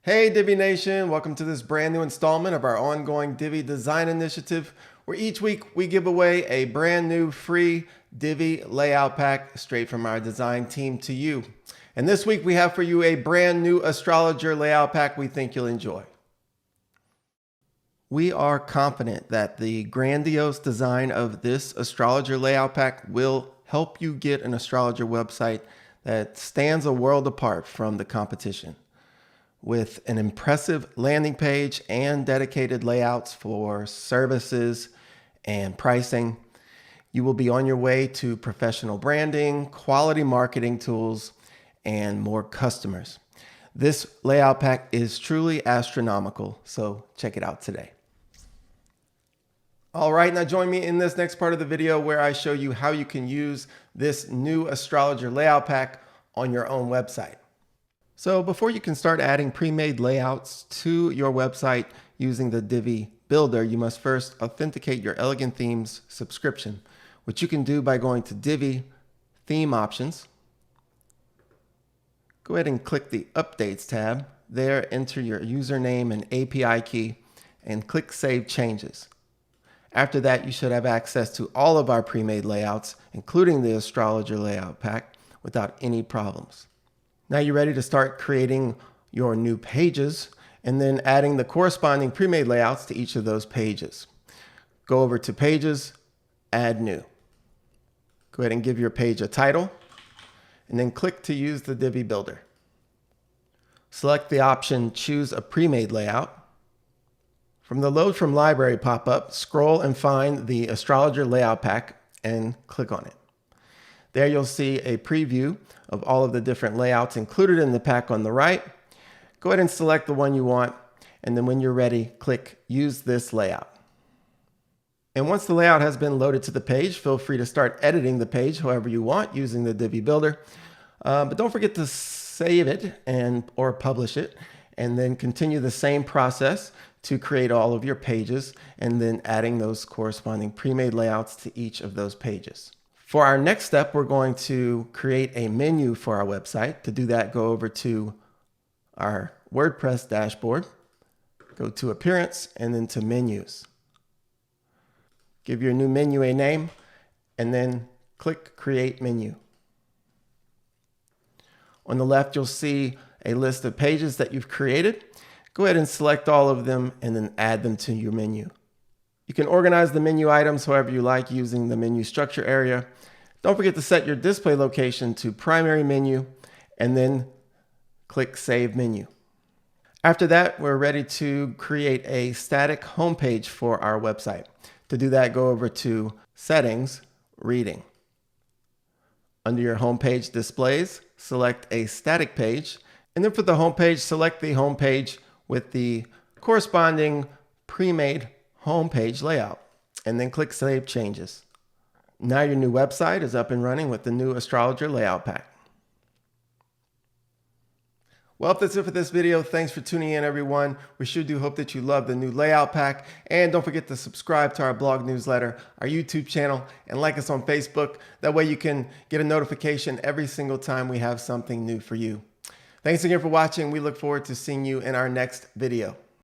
Hey Divi Nation, welcome to this brand new installment of our ongoing Divi Design Initiative, where each week we give away a brand new free Divi Layout Pack straight from our design team to you. And this week we have for you a brand new Astrologer Layout Pack we think you'll enjoy. We are confident that the grandiose design of this Astrologer Layout Pack will help you get an astrologer website that stands a world apart from the competition. With an impressive landing page and dedicated layouts for services and pricing, you will be on your way to professional branding, quality marketing tools, and more customers. This layout pack is truly astronomical, so check it out today. All right, now join me in this next part of the video where I show you how you can use this new Astrologer layout pack on your own website. So before you can start adding pre-made layouts to your website using the Divi Builder, you must first authenticate your Elegant Themes subscription, which you can do by going to Divi Theme Options. Go ahead and click the Updates tab. There, enter your username and API key and click Save Changes. After that, you should have access to all of our pre-made layouts, including the Astrologer Layout Pack, without any problems. Now you're ready to start creating your new pages and then adding the corresponding pre-made layouts to each of those pages. Go over to Pages, Add New. Go ahead and give your page a title and then click to use the Divi Builder. Select the option Choose a Pre-made Layout. From the Load from Library pop-up, scroll and find the Astrologer Layout Pack and click on it. There you'll see a preview of all of the different layouts included in the pack on the right. Go ahead and select the one you want, and then when you're ready, click Use this layout. And once the layout has been loaded to the page, feel free to start editing the page however you want using the Divi Builder. But don't forget to save it or publish it, and then continue the same process to create all of your pages, and then adding those corresponding pre-made layouts to each of those pages. For our next step, we're going to create a menu for our website. To do that, go over to our WordPress dashboard, go to Appearance, and then to Menus. Give your new menu a name, and then click Create Menu. On the left, you'll see a list of pages that you've created. Go ahead and select all of them and then add them to your menu. You can organize the menu items however you like using the menu structure area. Don't forget to set your display location to primary menu and then click Save Menu. After that, we're ready to create a static homepage for our website. To do that, go over to Settings, Reading. Under your homepage displays, select a static page, and then for the homepage, select the homepage with the corresponding pre-made homepage layout, and then click Save Changes. Now your new website is up and running with the new Astrologer Layout Pack. Well, if that's it for this video, thanks for tuning in, everyone. We sure do hope that you love the new layout pack, and don't forget to subscribe to our blog newsletter, our YouTube channel, and like us on Facebook. That way you can get a notification every single time we have something new for you. Thanks again for watching. We look forward to seeing you in our next video.